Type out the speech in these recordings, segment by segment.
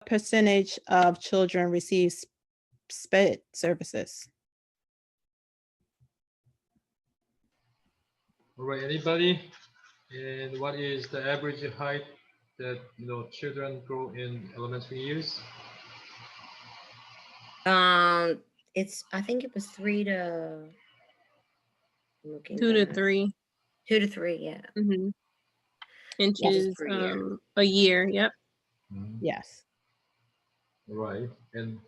percentage of children receive SPED services? All right, anybody? And what is the average height that children grow in elementary years? I think it was 3 to 2 to 3. 2 to 3, yeah. Inches a year. Yep. Yes. Right. And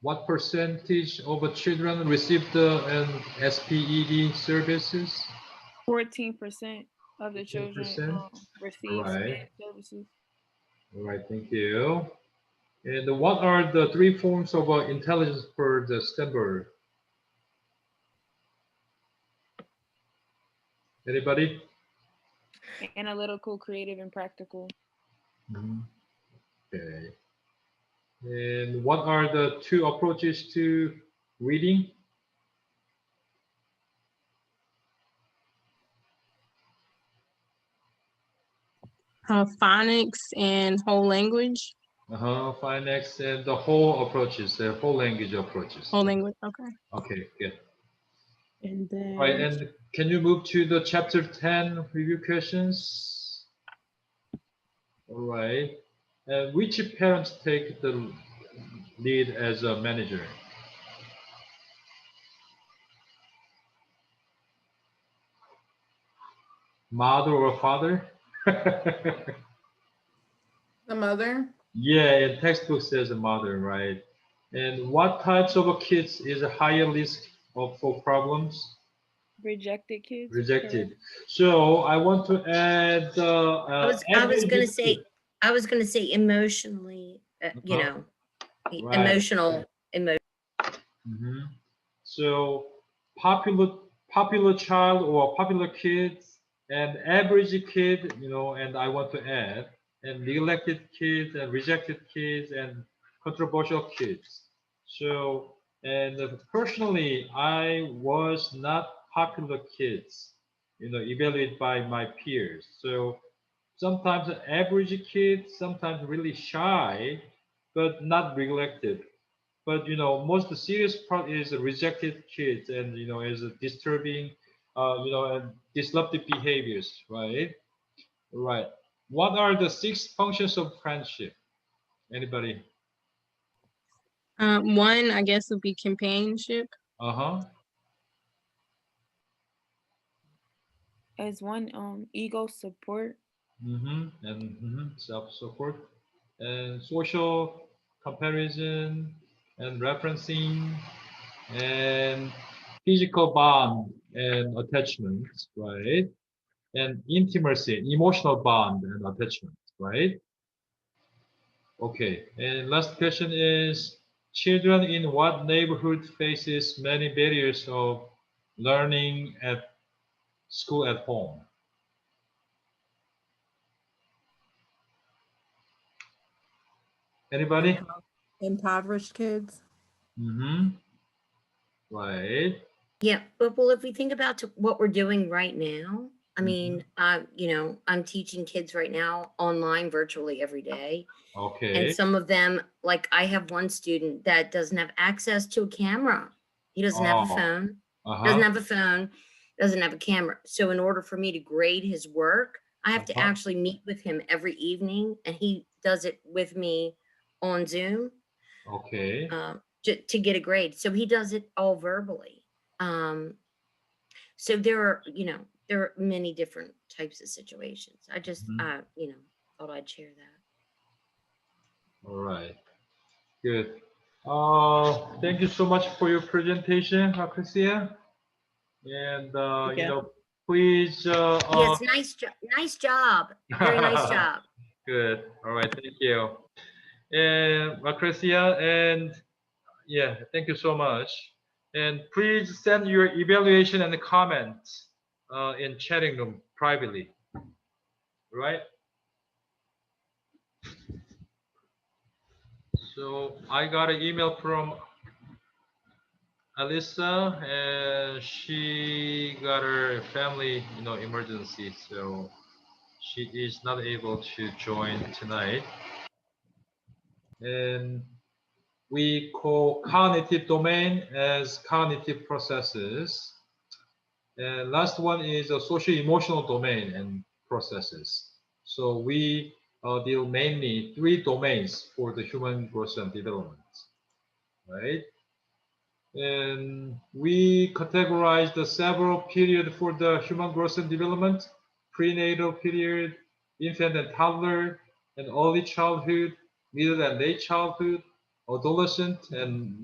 what percentage of children receive the SPED services? 14% of the children 14%? receive Right. services. All right, thank you. And what are the 3 forms of intelligence per the Stenberg? Anybody? Analytical, creative, and practical. Okay. And what are the 2 approaches to reading? Phonics and whole language. Phonics and the whole approaches, the whole language approaches. Whole language, okay. Okay, good. And then, Right, and can you move to the chapter 10 review questions? All right. Which parents take the lead as a manager? Mother or father? The mother? Yeah, in textbook says a mother, right? And what types of kids is a higher risk for problems? Rejected kids. Rejected. So I want to add. I was gonna say emotionally. Emotional. So popular child or popular kids and average kid, and I want to add and neglected kids and rejected kids and controversial kids. So, and personally, I was not popular kids, evaluated by my peers. So sometimes an average kid, sometimes really shy, but not neglected. But most serious part is rejected kids and is disturbing, and disruptive behaviors, right? Right. What are the 6 functions of friendship? Anybody? 1, I guess, would be companionship. As one, ego support. And self-support and social comparison and referencing and physical bond and attachment, right? And intimacy, emotional bond and attachment, right? Okay, and last question is, children in what neighborhood faces many barriers of learning at school at home? Anybody? Impoverished kids. Right. Yeah, but well, if we think about what we're doing right now, I mean, I'm teaching kids right now online virtually every day. Okay. And some of them, like I have one student that doesn't have access to a camera. He doesn't have a phone, doesn't have a phone, doesn't have a camera. So in order for me to grade his work, I have to actually meet with him every evening, and he does it with me on Zoom. Okay. To get a grade. So he does it all verbally. So there are many different types of situations. I just, thought I'd share that. All right. Good. Thank you so much for your presentation, Christia. And please. Yes, nice job. Very nice job. Good. All right. Thank you. And Christia, and yeah, thank you so much. And please send your evaluation and comments in chatting room privately. Right? So I got an email from Alyssa, and she got her family, emergency, so she is not able to join tonight. And we call cognitive domain as cognitive processes. And last one is a social-emotional domain and processes. So we deal mainly 3 domains for the human growth and development, right? And we categorize the several periods for the human growth and development: prenatal period, infant and toddler, and early childhood, middle and late childhood, adolescent, and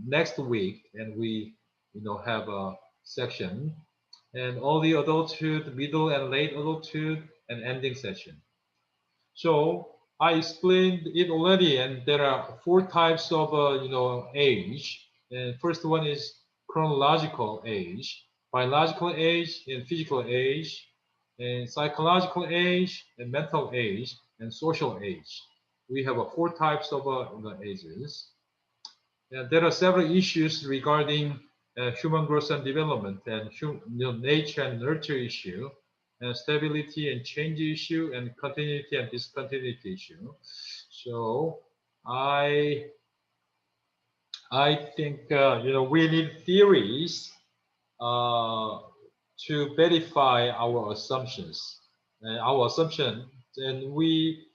next week, and we have a section, and early adulthood, middle and late adulthood, and ending session. So I explained it already, and there are 4 types of age. And first one is chronological age, biological age, and physical age, and psychological age, and mental age, and social age. We have 4 types of ages. And there are several issues regarding human growth and development, and nature and nurture issue, and stability and change issue, and continuity and discontinuity issue. So I think we need theories to verify our assumptions. Our assumption, and we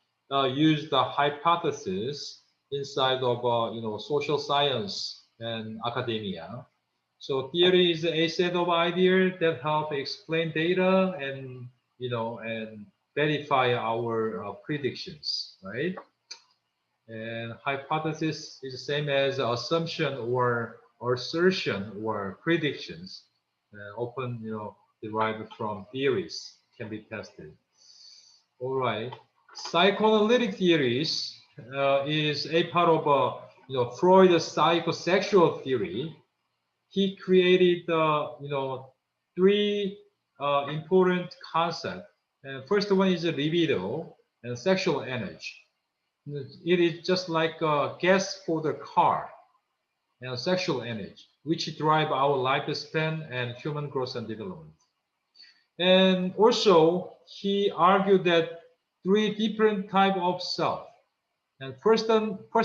use the hypothesis inside of social science and academia. So theory is a set of ideas that help explain data and and verify our predictions, right? And hypothesis is the same as assumption or assertion or predictions, often derived from theories, can be tested. All right, psychoanalytic theories is a part of Freud's psychosexual theory. He created 3 important concepts. First one is libido and sexual energy. It is just like gas for the car, and sexual energy, which drive our lifespan and human growth and development. And also, he argued that 3 different types of self. And first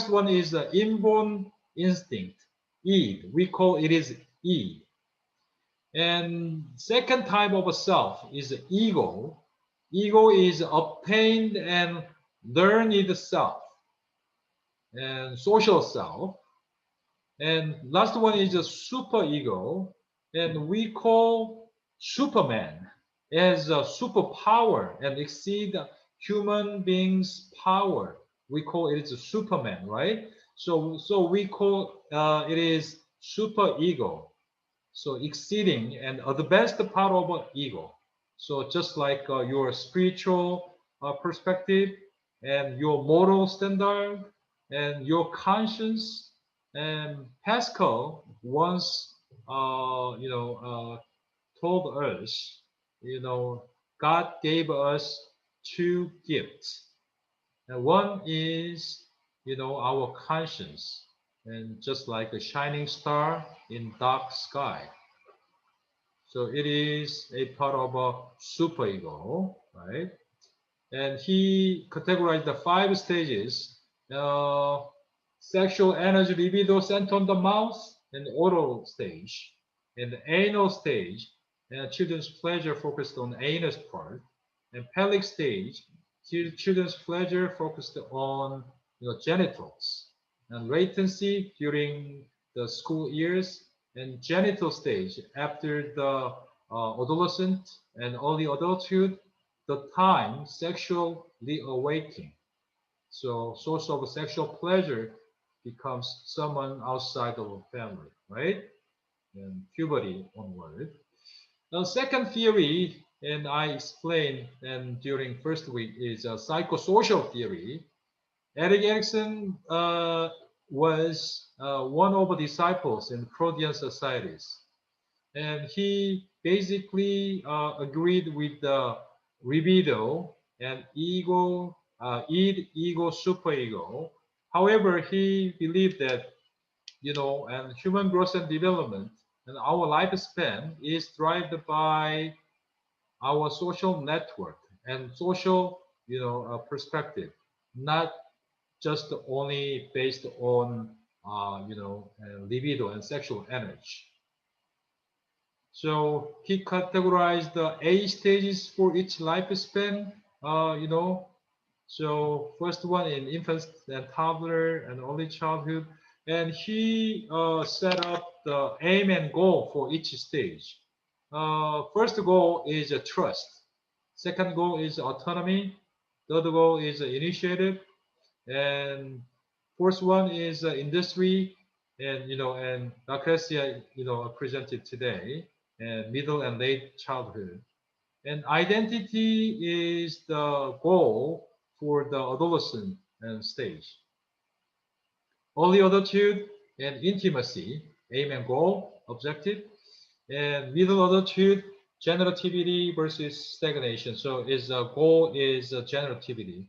one is the inborn instinct, id. We call it is id. And second type of a self is ego. Ego is obtained and learned self, and social self. And last one is a superego, and we call Superman as a superpower and exceed human beings' power. We call it a Superman, right? So we call it is superego. So exceeding and the best part of ego. So just like your spiritual perspective and your moral standard and your conscience. And Pascal once told us, God gave us 2 gifts. And one is our conscience, and just like a shining star in dark sky. So it is a part of a superego, right? And he categorized the 5 stages: sexual energy, libido, centered on the mouth, and oral stage, and the anal stage, and children's pleasure focused on anus part, and pelvic stage, children's pleasure focused on genitals, and latency during the school years, and genital stage after the adolescent and early adulthood, the time sexually awakening. So source of sexual pleasure becomes someone outside of a family, right? And puberty onward. The second theory, and I explained and during first week, is a psychosocial theory. Erikson was one of the disciples in Freudian societies, and he basically agreed with the libido and ego, id, ego, superego. However, he believed that and human growth and development and our lifespan is driven by our social network and social perspective, not just only based on, libido and sexual energy. So he categorized the age stages for each lifespan, So first one in infant and toddler and early childhood. And he set up the aim and goal for each stage. First goal is trust. Second goal is autonomy. Third goal is initiative. And fourth one is industry. And Lucrezia, presented today. And middle and late childhood. And identity is the goal for the adolescent stage. Early adulthood and intimacy, aim and goal, objective. And middle adulthood, generativity versus stagnation. So its goal is generativity.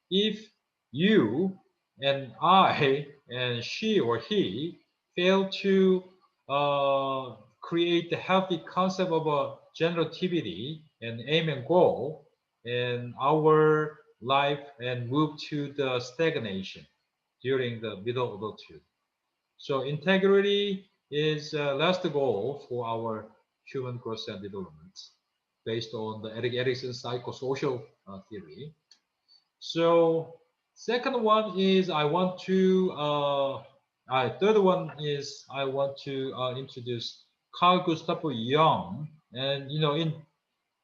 If you and I and she or he fail to create the healthy concept of generativity and aim and goal in our life and move to the stagnation during the middle adulthood. So integrity is last goal for our human growth and development based on the Erikson psychosocial theory. So second one is third one is I want to introduce Carl Gustav Jung. And in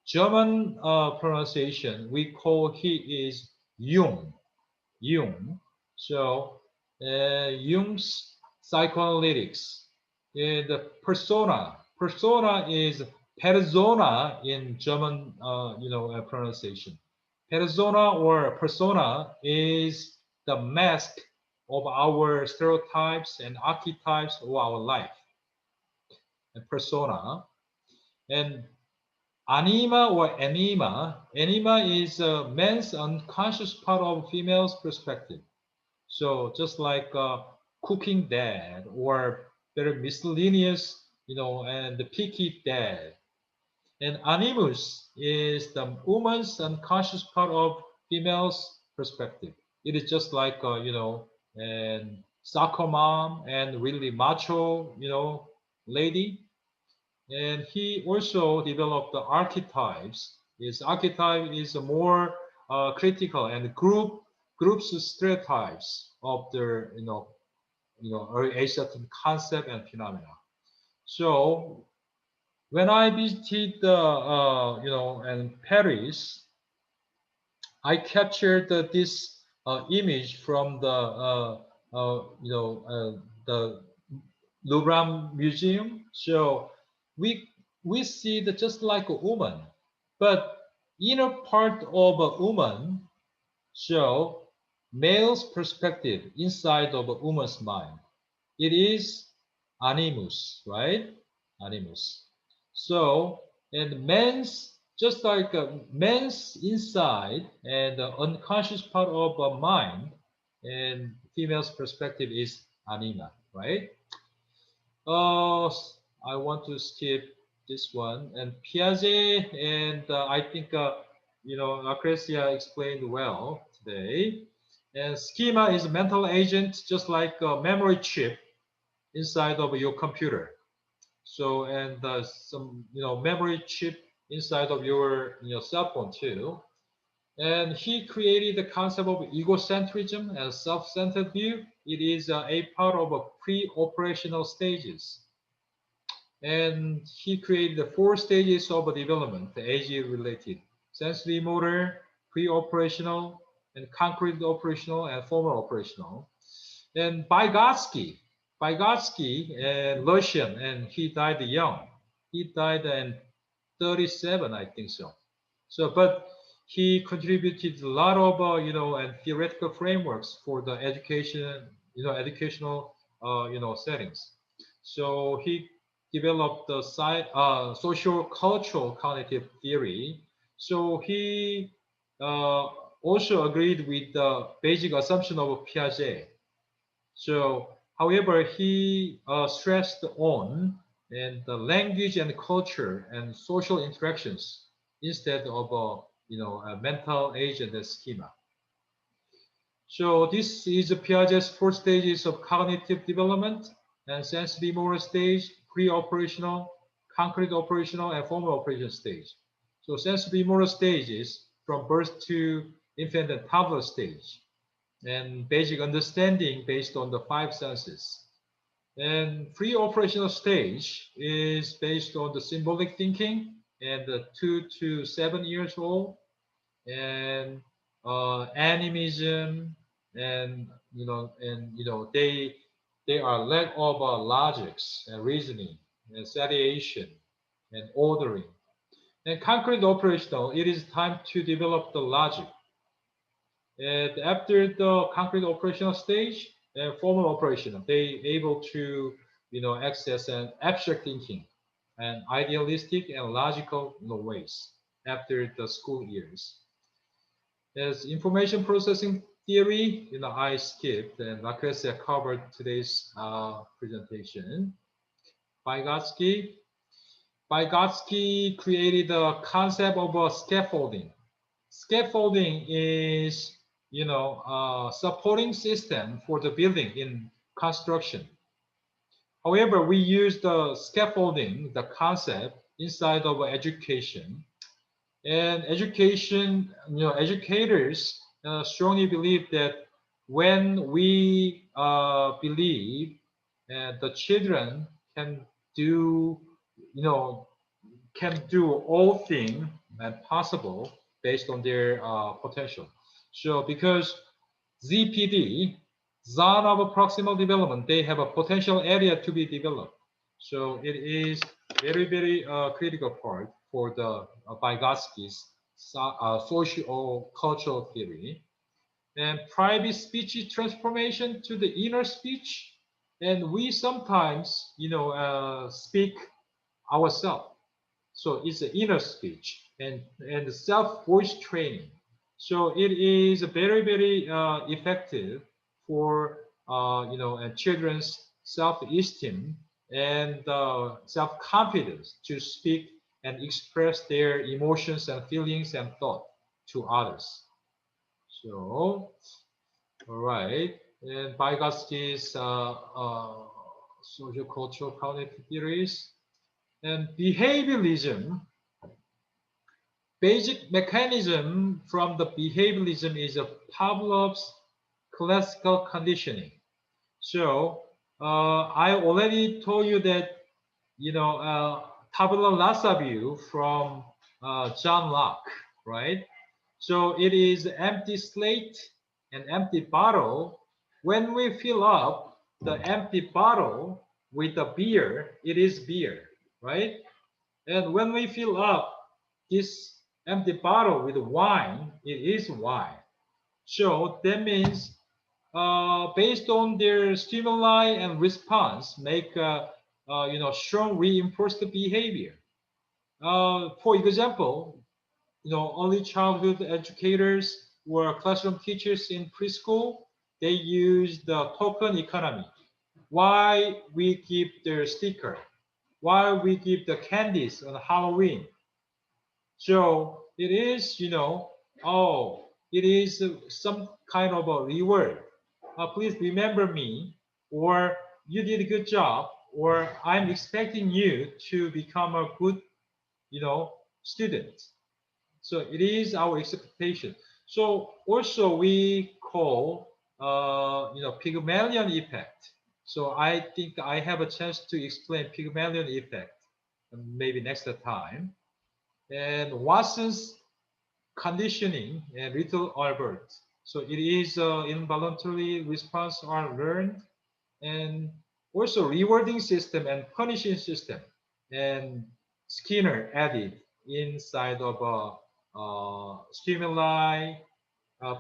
German pronunciation, we call he is Jung. So Jung's psychoanalytics. The persona is persona in German, pronunciation. Persona or persona is the mask of our stereotypes and archetypes of our life. And persona. And anima or anima is man's unconscious part of female's perspective. So just like cooking dad or very miscellaneous, and the picky dad. And animus is the woman's unconscious part of female's perspective. It is just like, and soccer mom and really macho, lady. And he also developed the archetypes. His archetype is more critical and groups stereotypes of their, a certain concept and phenomena. So when I visited, in Paris, I captured this image from the, the Louvre Museum. So we see that just like a woman, but inner part of a woman show male's perspective inside of a woman's mind. It is animus, right? Animus. So, and men's, just like a men's inside and the unconscious part of a mind, and female's perspective is anima, right? I want to skip this one. And Piaget, and I think, Lucrezia explained well today. And schema is a mental agent, just like a memory chip inside of your computer. So, and some, memory chip inside of your, cell phone too. And he created the concept of egocentrism and self-centered view. It is a part of a pre-operational stages. And he created the 4 stages of development, the age-related: sensory motor, pre-operational, and concrete operational, and formal operational. And Vygotsky, and Russian, and he died young. He died in 37, I think so. So, but he contributed a lot of, and theoretical frameworks for the education, educational, settings. So he developed the social cultural cognitive theory. So he also agreed with the basic assumption of Piaget. So, however, he stressed on and the language and culture and social interactions instead of a mental agent and schema. So this is Piaget's 4 stages of cognitive development and sensory motor stage, pre-operational, concrete operational, and formal operation stage. So sensory motor stages from birth to infant and toddler stage, and basic understanding based on the 5 senses. And pre-operational stage is based on the symbolic thinking and the 2 to 7 years old, and animism, and they are lack of logics and reasoning and satiation and ordering. And concrete operational, it is time to develop the logic. And after the concrete operational stage and formal operational, they able to access an abstract thinking and idealistic and logical ways after the school years. As information processing theory, I skipped, and Lucrezia covered today's presentation. Vygotsky created the concept of a scaffolding. Scaffolding is, a supporting system for the building in construction. However, we use the scaffolding, the concept, inside of education. And education, educators strongly believe that when we believe the children can do, all things possible based on their potential. So because ZPD, zone of proximal development, they have a potential area to be developed. So it is very, very critical part for the Vygotsky's socio-cultural theory. And private speech transformation to the inner speech. And we sometimes, speak ourselves. So it's the inner speech and the self-voice training. So it is very, very effective for children's self-esteem and self-confidence to speak and express their emotions and feelings and thought to others. So, all right, and Vygotsky's socio-cultural cognitive theories. And behavioralism, basic mechanism from the behavioralism is a Pavlov's classical conditioning. So I already told you that, tabula rasa view from John Locke, right? So it is empty slate and empty bottle. When we fill up the empty bottle with the beer, it is beer, right? And when we fill up this empty bottle with wine, it is wine. So that means based on their stimuli and response, make strong reinforced behavior. For example, early childhood educators or classroom teachers in preschool, they use the token economy. Why we give the sticker? Why we give the candies on Halloween? So it is, it is some kind of a reward. Please remember me, or you did a good job, or I'm expecting you to become a good, student. So it is our expectation. So also we call, Pygmalion effect. So I think I have a chance to explain Pygmalion effect maybe next time. And Watson's conditioning and Little Albert. So it is involuntary response are learned, and also rewarding system and punishing system. And Skinner added inside of stimuli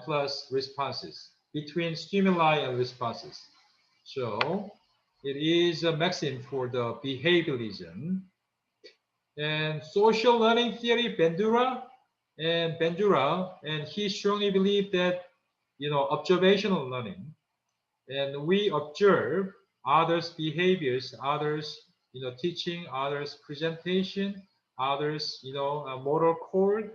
plus responses, between stimuli and responses. So it is a maxim for the behavioralism. And social learning theory, Bandura, and he strongly believed that, observational learning, and we observe others' behaviors, others, teaching, others' presentation, others, motor cord.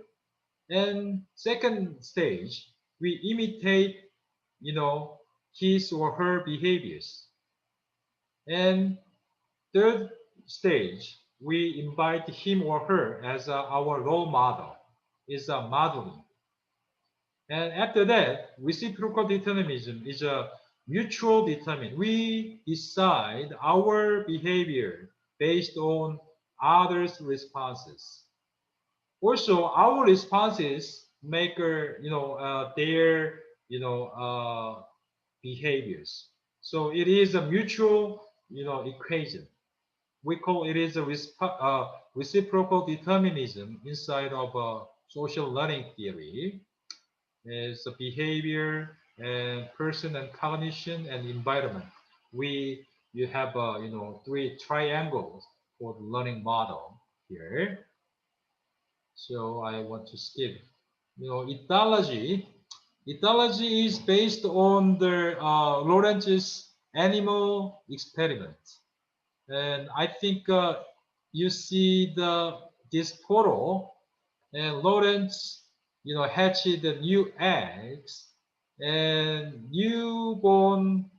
And second stage, we imitate his or her behaviors. And third stage, we invite him or her as our role model, is a modeling. And after that, reciprocal determinism is a mutual determination. We decide our behavior based on others' responses. Also, our responses make their behaviors. So it is a mutual equation. We call it is a reciprocal determinism inside of social learning theory. Is the behavior and person and cognition and environment. You have three triangles for the learning model here. So I want to skip. Ethology. Ethology is based on the Lorenz's animal experiment, and I think you see this photo, and Lorenz, hatched the new eggs, and newborn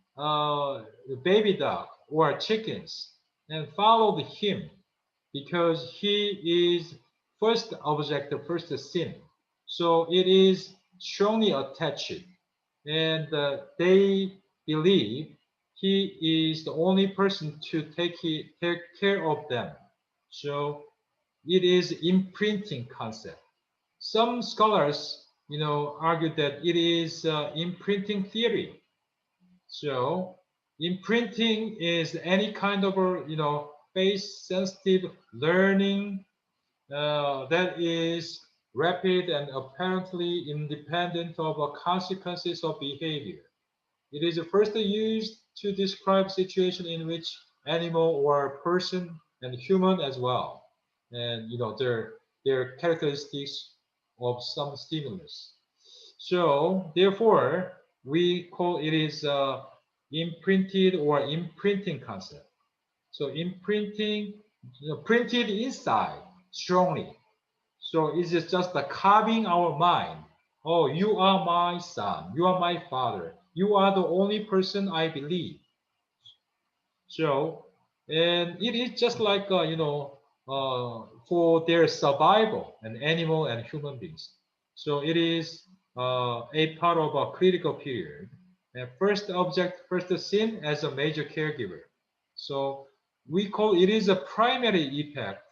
baby duck or chickens, and followed him because he is first object, the first scene. So it is strongly attached, and they believe he is the only person to take care of them. So it is imprinting concept. Some scholars, argue that it is imprinting theory. So imprinting is any kind of, face-sensitive learning that is rapid and apparently independent of consequences of behavior. It is first used to describe situation in which animal or person and human as well, and their characteristics of some stimulus. So therefore, we call it is imprinted or imprinting concept. So imprinting, printed inside strongly. So it's just carving our mind. Oh, you are my son. You are my father. You are the only person I believe. So, and it is just like, for their survival, and animal and human beings. So it is a part of a critical period. And first object, first scene as a major caregiver. So we call it is a primary effect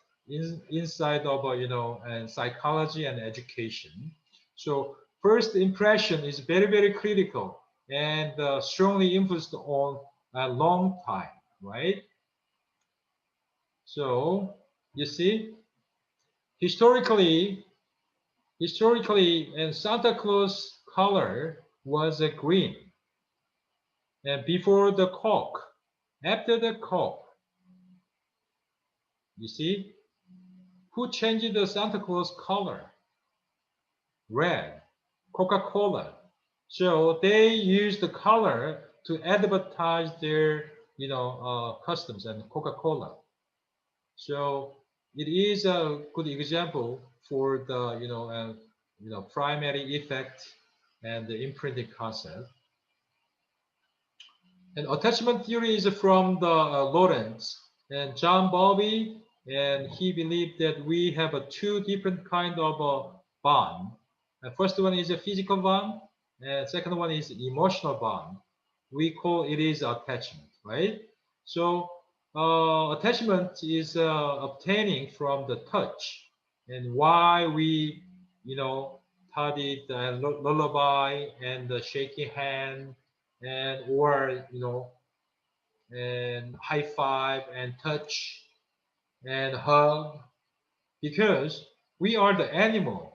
inside of, and psychology and education. So first impression is very, very critical and strongly influenced on a long time, right? So you see, historically, and Santa Claus color was a green, and before the Coke, after the Coke, you see, who changed the Santa Claus color? Red, Coca-Cola. So they use the color to advertise their, customs and Coca-Cola. So it is a good example for the, primary effect and the imprinting concept. And attachment theory is from the Lorenz and John Bowlby, and he believed that we have two different kind of bond. First one is a physical bond, and second one is emotional bond. We call it is attachment, right? So attachment is obtaining from the touch, and why we, studied lullaby and the shaking hand, and or and high five and touch and hug, because we are the animal.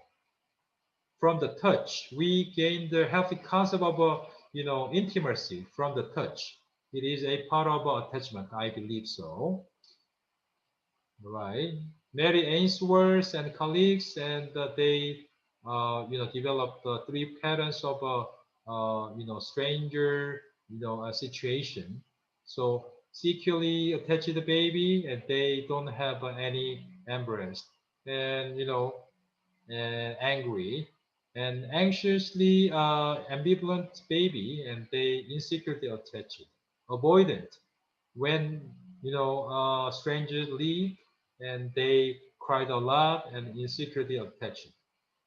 From the touch, we gain the healthy concept of intimacy from the touch. It is a part of attachment, I believe so. Right. Mary Ainsworth and colleagues, and they developed three patterns of stranger situation. So securely attached the baby, and they don't have any embrace, and and angry, and anxiously ambivalent baby, and they insecurely attached, avoidant when strangers leave, and they cried a lot and insecurely attached,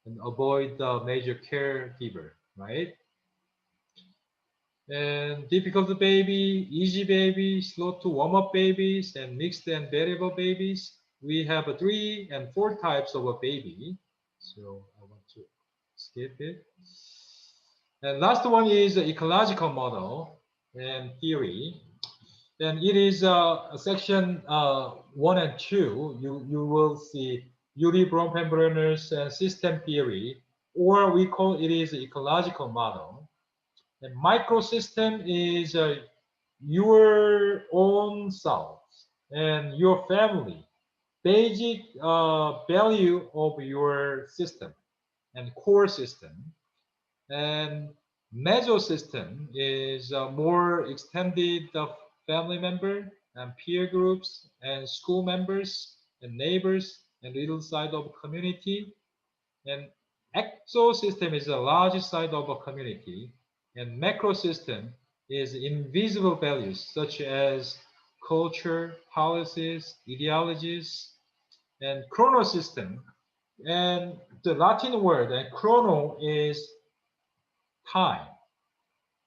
and avoid the major caregiver, right? And difficult baby, easy baby, slow to warm up babies, and mixed and variable babies. We have 3 and 4 types of a baby. So I want to skip it. And last one is the ecological model and theory. And it is section 1 and 2. You will see Yuri Bronfenbrenner's system theory, or we call it is ecological model. And microsystem is your own self and your family, basic value of your system and core system. And mesosystem is more extended family member and peer groups and school members and neighbors and little side of community. And exosystem is a large side of a community. And macrosystem is invisible values such as culture, policies, ideologies, and chronosystem. And the Latin word and chrono is time.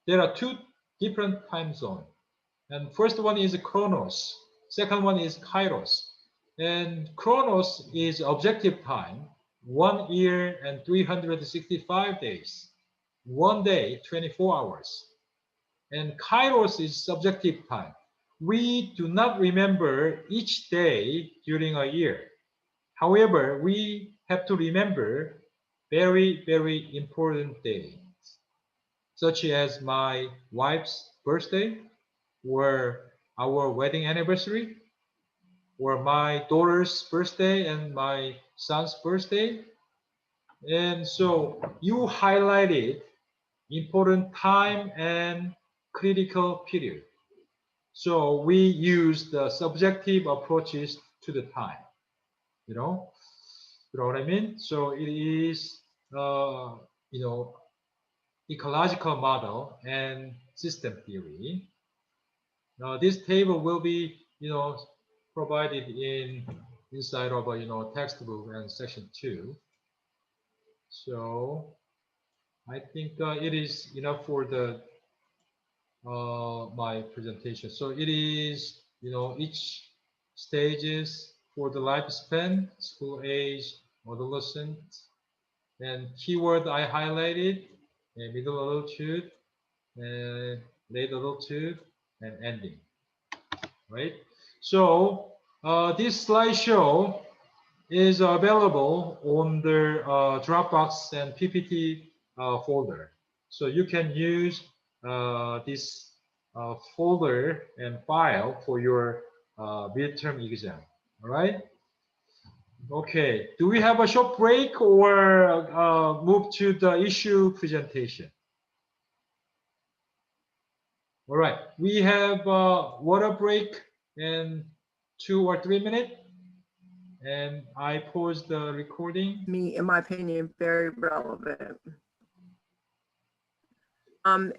There are 2 different time zones. And first one is chronos. Second one is kairos. And chronos is objective time, 1 year and 365 days. 1 day, 24 hours. And kairos is subjective time. We do not remember each day during a year. However, we have to remember very, very important days, such as my wife's birthday, or our wedding anniversary, or my daughter's birthday and my son's birthday. And so you highlighted important time and critical period. So we use the subjective approaches to the time, you know what I mean? So it is, ecological model and system theory. Now this table will be, provided inside of a, textbook and section 2. So I think it is enough for the my presentation. So it is, each stages for the lifespan, school age, adolescent, and keyword I highlighted, middle adulthood, late adulthood, and ending, right? So this slideshow is available on the Dropbox and PPT folder. So you can use this folder and file for your midterm exam, all right? Okay, do we have a short break or move to the issue presentation? All right, we have water break in 2 or 3 minutes, and I pause the recording. Me, in my opinion, very relevant.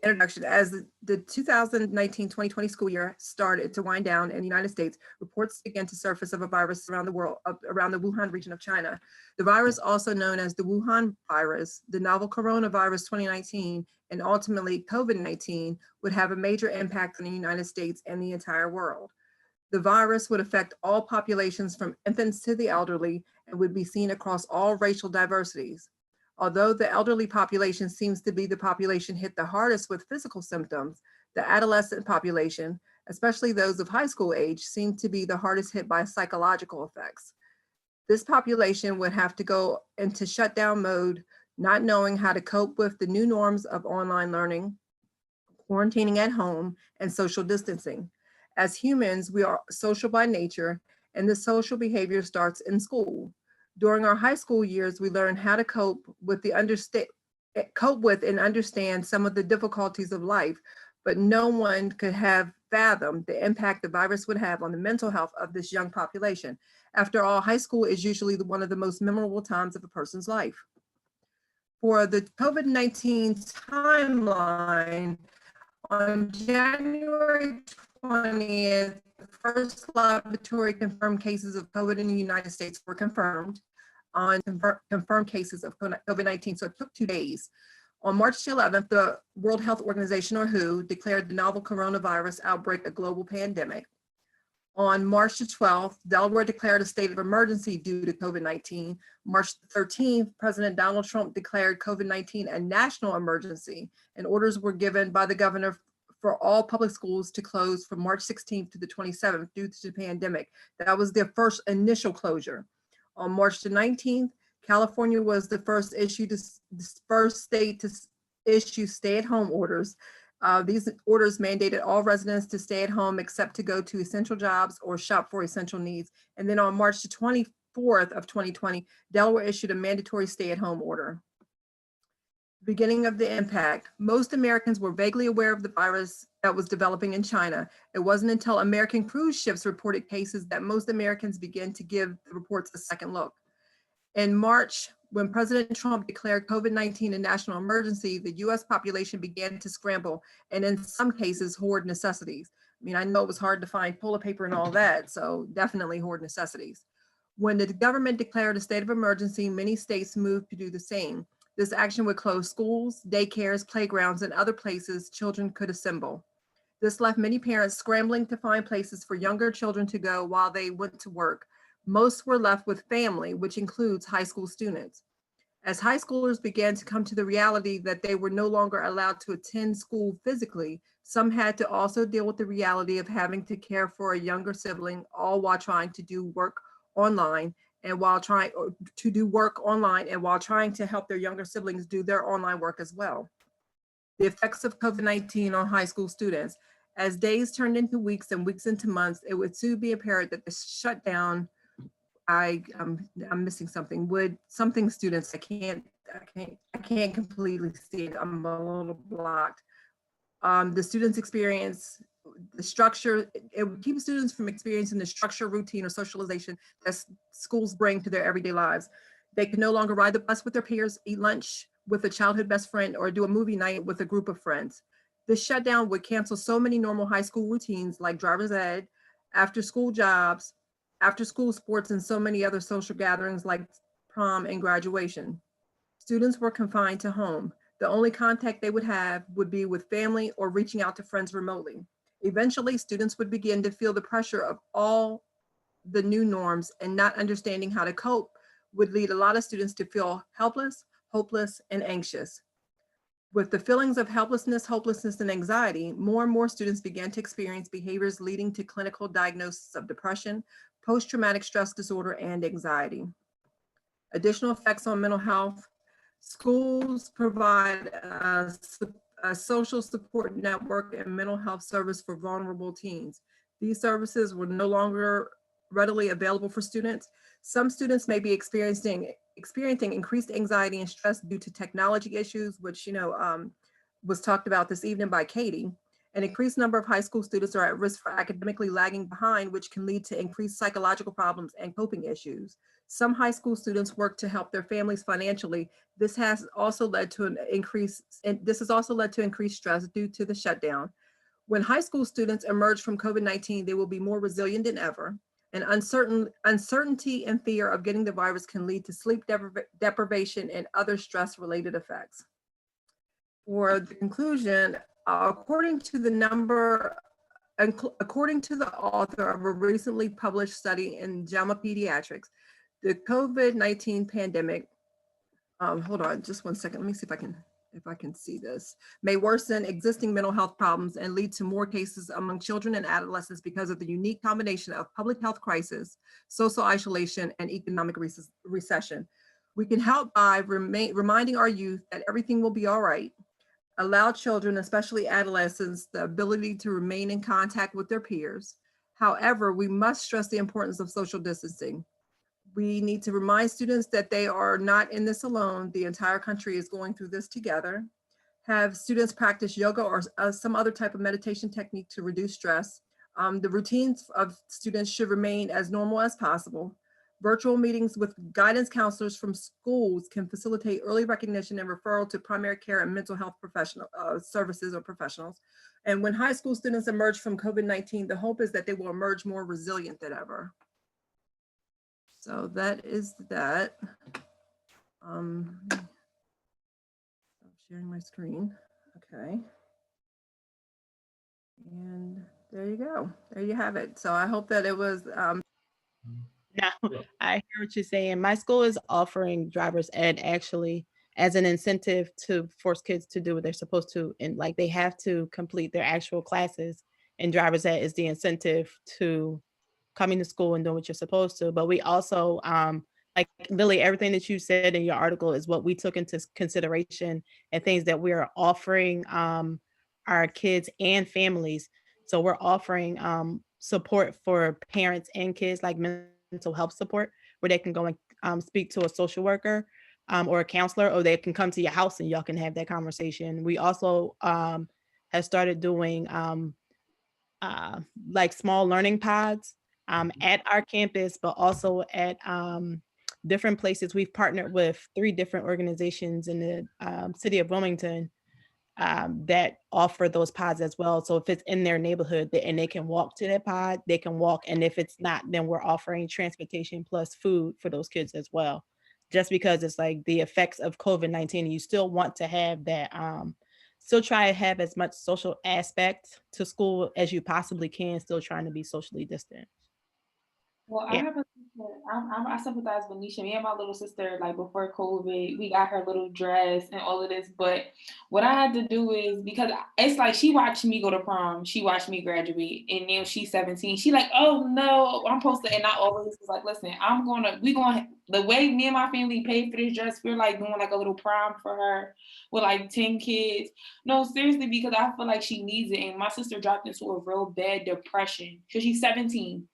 Introduction. As the 2019-2020 school year started to wind down in the United States, reports began to surface of a virus around the world, around the Wuhan region of China. The virus, also known as the Wuhan virus, the novel coronavirus 2019, and ultimately COVID-19, would have a major impact on the United States and the entire world. The virus would affect all populations from infants to the elderly and would be seen across all racial diversities. Although the elderly population seems to be the population hit the hardest with physical symptoms, the adolescent population, especially those of high school age, seem to be the hardest hit by psychological effects. This population would have to go into shutdown mode, not knowing how to cope with the new norms of online learning, quarantining at home, and social distancing. As humans, we are social by nature, and the social behavior starts in school. During our high school years, we learn how to cope with and understand some of the difficulties of life, but no one could have fathomed the impact the virus would have on the mental health of this young population. After all, high school is usually one of the most memorable times of a person's life. For the COVID-19 timeline, on January 20th, the first laboratory confirmed cases of COVID in the United States were confirmed on confirmed cases of COVID-19, so it took 2 days. On March 11th, the World Health Organization, or WHO, declared the novel coronavirus outbreak a global pandemic. On March the 12th, Delaware declared a state of emergency due to COVID-19. March 13th, President Donald Trump declared COVID-19 a national emergency, and orders were given by the governor for all public schools to close from March 16th to the 27th due to the pandemic. That was their first initial closure. On March the 19th, California was the first state to issue stay-at-home orders. These orders mandated all residents to stay at home except to go to essential jobs or shop for essential needs. And then on March the 24th of 2020, Delaware issued a mandatory stay-at-home order. Beginning of the impact. Most Americans were vaguely aware of the virus that was developing in China. It wasn't until American cruise ships reported cases that most Americans began to give the reports a second look. In March, when President Trump declared COVID-19 a national emergency, the US population began to scramble and in some cases hoard necessities. I mean, I know it was hard to find toilet paper and all that, so definitely hoard necessities. When the government declared a state of emergency, many states moved to do the same. This action would close schools, daycares, playgrounds, and other places children could assemble. This left many parents scrambling to find places for younger children to go while they went to work. Most were left with family, which includes high school students. As high schoolers began to come to the reality that they were no longer allowed to attend school physically, some had to also deal with the reality of having to care for a younger sibling, all while trying to do work online and while trying to help their younger siblings do their online work as well. The effects of COVID-19 on high school students. As days turned into weeks and weeks into months, it would soon be apparent that the shutdown, I'm missing something. Students, I can't completely see it. I'm a little blocked. The students experience the structure. It would keep students from experiencing the structure, routine, or socialization that schools bring to their everyday lives. They could no longer ride the bus with their peers, eat lunch with a childhood best friend, or do a movie night with a group of friends. This shutdown would cancel so many normal high school routines like driver's ed, after school jobs, after school sports, and so many other social gatherings like prom and graduation. Students were confined to home. The only contact they would have would be with family or reaching out to friends remotely. Eventually, students would begin to feel the pressure of all the new norms, and not understanding how to cope would lead a lot of students to feel helpless, hopeless, and anxious. With the feelings of helplessness, hopelessness, and anxiety, more and more students began to experience behaviors leading to clinical diagnosis of depression, post-traumatic stress disorder, and anxiety. Additional effects on mental health. Schools provide a social support network and mental health service for vulnerable teens. These services were no longer readily available for students. Some students may be experiencing increased anxiety and stress due to technology issues, which was talked about this evening by Katie. An increased number of high school students are at risk for academically lagging behind, which can lead to increased psychological problems and coping issues. Some high school students work to help their families financially. This has also led to increased stress due to the shutdown. When high school students emerge from COVID-19, they will be more resilient than ever. And uncertainty and fear of getting the virus can lead to sleep deprivation and other stress-related effects. For the conclusion, according to the author of a recently published study in JAMA Pediatrics, the COVID-19 pandemic, hold on just one second, let me see if I can see this, may worsen existing mental health problems and lead to more cases among children and adolescents because of the unique combination of public health crisis, social isolation, and economic recession. We can help by reminding our youth that everything will be all right, allow children, especially adolescents, the ability to remain in contact with their peers. However, we must stress the importance of social distancing. We need to remind students that they are not in this alone. The entire country is going through this together. Have students practice yoga or some other type of meditation technique to reduce stress. The routines of students should remain as normal as possible. Virtual meetings with guidance counselors from schools can facilitate early recognition and referral to primary care and mental health professional services or professionals. And when high school students emerge from COVID-19, the hope is that they will emerge more resilient than ever. So that is that. I'm sharing my screen. Okay. And there you go. There you have it. So I hope that it was. No, I hear what you're saying. My school is offering driver's ed actually as an incentive to force kids to do what they're supposed to. And like they have to complete their actual classes, and driver's ed is the incentive to coming to school and doing what you're supposed to. But we also, like Lily, everything that you said in your article is what we took into consideration and things that we are offering our kids and families. So we're offering support for parents and kids, like mental health support, where they can go and speak to a social worker or a counselor, or they can come to your house and y'all can have that conversation. We also have started doing like small learning pods at our campus, but also at different places. We've partnered with 3 different organizations in the city of Wilmington that offer those pods as well. So if it's in their neighborhood and they can walk to that pod, they can walk. And if it's not, then we're offering transportation plus food for those kids as well. Just because it's like the effects of COVID-19, you still want to have that, still try to have as much social aspect to school as you possibly can, still trying to be socially distant. Well, I have a sister. I sympathize with Nisha. Me and my little sister, like before COVID, we got her little dress and all of this. But what I had to do is, because it's like she watched me go to prom, she watched me graduate, and now she's 17. She like, oh no, I'm supposed to. And I always was like, listen, the way me and my family paid for this dress, we're like doing like a little prom for her with like 10 kids. No, seriously, because I feel like she needs it. And my sister dropped into a real bad depression because she's 17.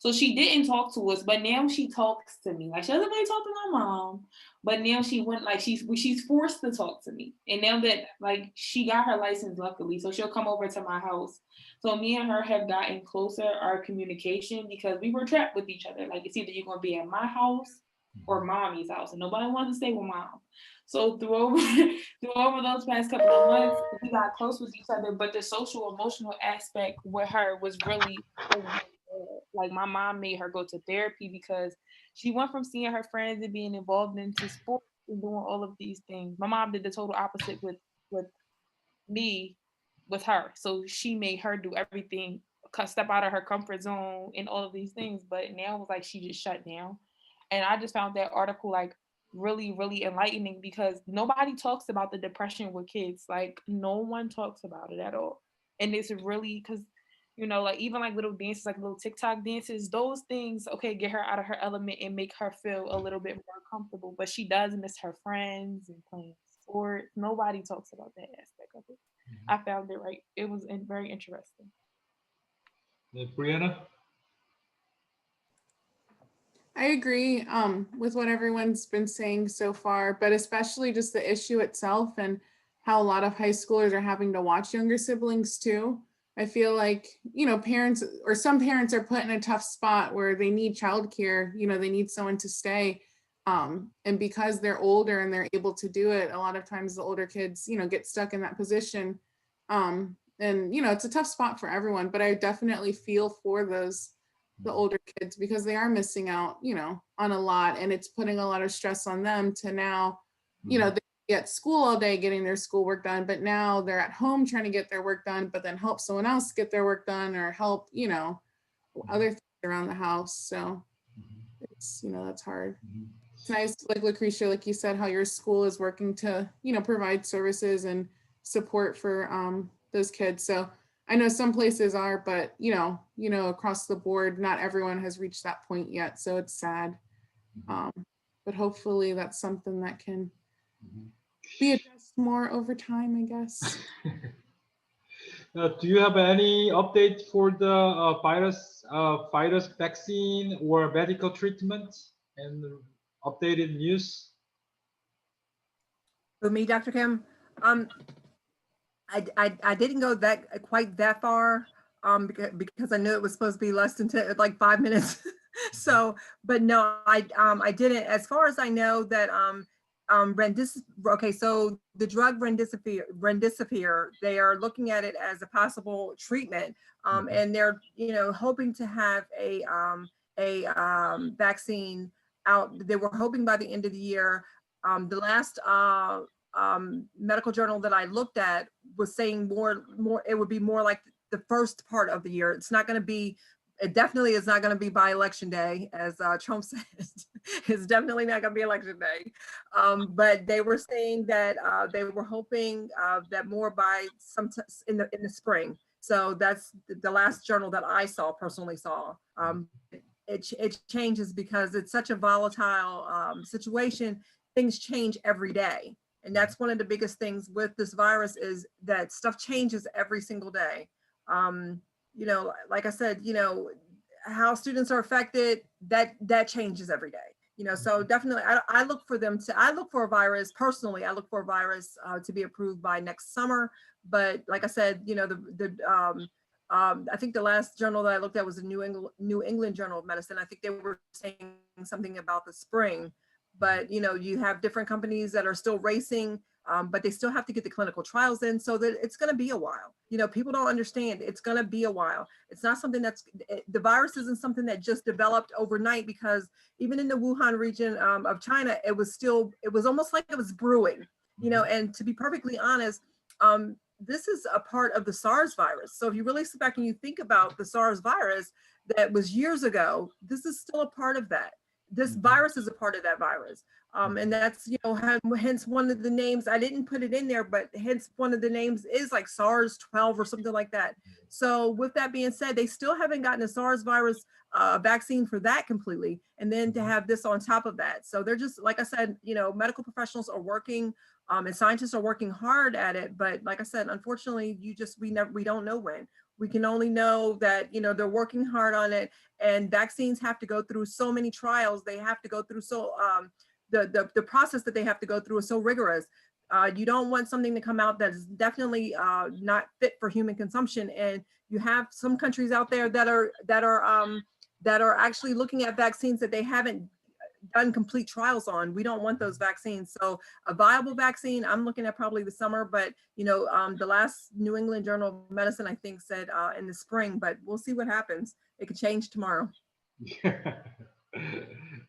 So she didn't talk to us, but now she talks to me. Like she doesn't really talk to my mom, but now she went like she's forced to talk to me. And now that like she got her license, luckily, so she'll come over to my house. So me and her have gotten closer, our communication, because we were trapped with each other. Like it's either you're gonna be at my house or mommy's house, and nobody wants to stay with mom. So through over those past couple of months, we got close with each other. But the social emotional aspect with her was really like my mom made her go to therapy because she went from seeing her friends and being involved into sports and doing all of these things. My mom did the total opposite with me, with her. So she made her do everything, step out of her comfort zone and all of these things. But now it was like she just shut down. And I just found that article like really, really enlightening because nobody talks about the depression with kids. Like no one talks about it at all. And it's really because like even like little dances, like little TikTok dances, those things, okay, get her out of her element and make her feel a little bit more comfortable. But she does miss her friends and playing sports. Nobody talks about that aspect of it. I found it right. It was very interesting. Brianna? I agree with what everyone's been saying so far, but especially just the issue itself and how a lot of high schoolers are having to watch younger siblings too. I feel like, parents or some parents are put in a tough spot where they need childcare, they need someone to stay. And because they're older and they're able to do it, a lot of times the older kids, get stuck in that position. And, it's a tough spot for everyone, but I definitely feel for the older kids because they are missing out, on a lot, and it's putting a lot of stress on them to now, they at school all day getting their schoolwork done, but now they're at home trying to get their work done, but then help someone else get their work done or help, other things around the house. So it's, that's hard. It's nice, like Lucretia, like you said, how your school is working to, provide services and support for those kids. So I know some places are, but across the board, not everyone has reached that point yet. So it's sad. But hopefully that's something that can be addressed more over time, I guess. Do you have any update for the virus vaccine or medical treatment and updated news? For me, Dr. Kim, I didn't go quite that far because I knew it was supposed to be less than 5 minutes. So, but no, I didn't. As far as I know, that okay, so the drug remdesivir, they are looking at it as a possible treatment, and they're hoping to have a vaccine out. They were hoping by the end of the year. The last medical journal that I looked at was saying more. It would be more like the first part of the year. It's not going to be. It definitely is not going to be by election day, as Trump said. It's definitely not going to be election day. But they were saying that they were hoping that more by in the spring. So that's the last journal that I personally saw. It changes because it's such a volatile situation. Things change every day. And that's one of the biggest things with this virus, is that stuff changes every single day. Like I said, how students are affected, that changes every day. So definitely I look for a virus, personally, I look for a virus to be approved by next summer. But like I said, I think the last journal that I looked at was the New England Journal of Medicine. I think they were saying something about the spring, but you have different companies that are still racing, but they still have to get the clinical trials in, so that it's going to be a while. People don't understand. It's going to be a while. It's not something the virus isn't something that just developed overnight, because even in the Wuhan region of China, it was almost like it was brewing, and to be perfectly honest, this is a part of the SARS virus. So if you really sit back and you think about the SARS virus that was years ago, this is still a part of that. This virus is a part of that virus. And that's, hence one of the names, I didn't put it in there, but hence one of the names is like SARS-12 or something like that. So with that being said, they still haven't gotten a SARS virus vaccine for that completely. And then to have this on top of that. So they're just, like I said, medical professionals are working and scientists are working hard at it. But like I said, unfortunately, we don't know when. We can only know that, they're working hard on it, and vaccines have to go through so many trials. They have to go through the process that they have to go through is so rigorous. You don't want something to come out that is definitely not fit for human consumption. And you have some countries out there that are actually looking at vaccines that they haven't done complete trials on. We don't want those vaccines. So a viable vaccine, I'm looking at probably the summer, but the last New England Journal of Medicine, I think, said in the spring, but we'll see what happens. It could change tomorrow.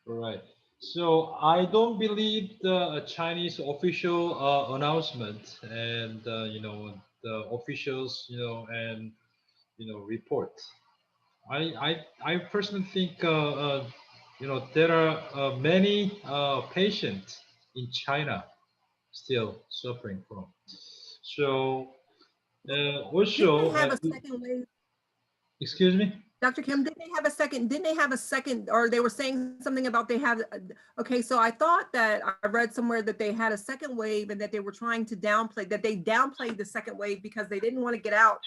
Right. So I don't believe the Chinese official announcement and the officials and report. I personally think there are many patients in China still suffering from. So also, didn't they have a second wave? Excuse me? Dr. Kim, didn't they have a second, or they were saying something about they have, okay, so I thought that I read somewhere that they had a second wave and that they were trying to downplay the second wave because they didn't want to get out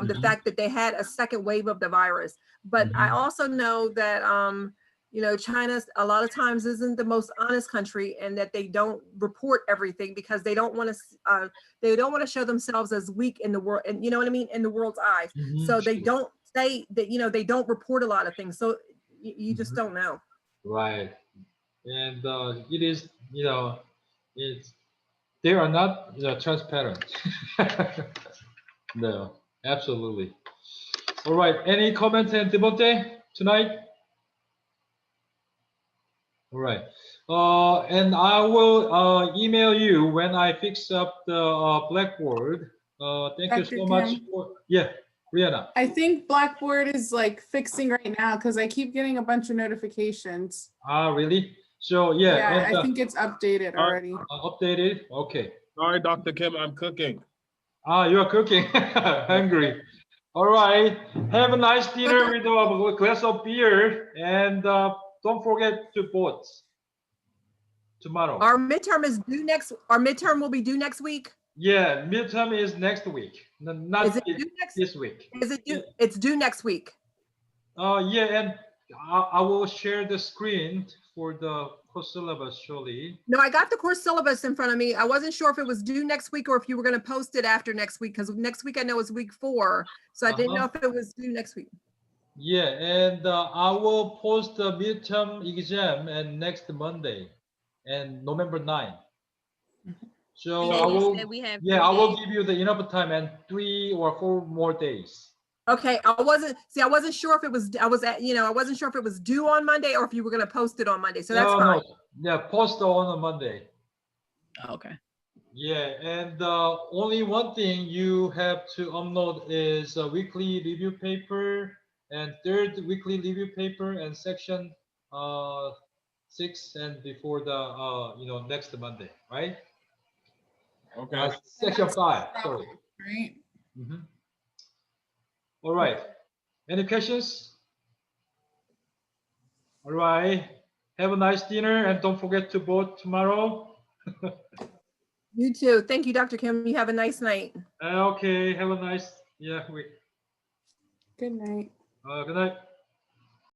the fact that they had a second wave of the virus. But I also know that, China a lot of times isn't the most honest country, and that they don't report everything because they don't want to show themselves as weak in the world, and you know what I mean, in the world's eyes. So they don't say that, they don't report a lot of things. So you just don't know. Right. And it is, they are not transparent. No, absolutely. All right. Any comments and debate tonight? All right. And I will email you when I fix up the Blackboard. Thank Dr. you so Kim, much for, yeah, Rihanna. I think Blackboard is like fixing right now because I keep getting a bunch of notifications. Ah, really? So yeah. Yeah, I think it's updated already. Updated? Okay. Sorry, Dr. Kim, I'm cooking. Ah, you're cooking. Hungry. All right. Have a nice dinner with a glass of beer, and don't forget to vote tomorrow. Our midterm will be due next week. Yeah, midterm is next week. Not this week. Is it due? It's due next week. Yeah, and I will share the screen for the course syllabus shortly. No, I got the course syllabus in front of me. I wasn't sure if it was due next week or if you were going to post it after next week, because next week I know is week 4. So I didn't know if it was due next week. Yeah, and I will post the midterm exam and next Monday, and November 9. So And I then you will, said we have yeah, 3 I will days. give you the enough time and 3 or 4 more days. Okay, I wasn't sure if it was, I wasn't sure if it was due on Monday or if you were gonna post it on Monday, so that's No, fine. no, yeah, post on a Monday. Okay. Yeah, and only one thing you have to upload is a weekly review paper and third weekly review paper and section 6 and before the next Monday, right? Okay. Section 5, sorry. Right? Mhm. All right. Any questions? All right. Have a nice dinner and don't forget to vote tomorrow. You too. Thank you, Dr. Kim. You have a nice night. Okay. Have a nice week. Good night. Good night.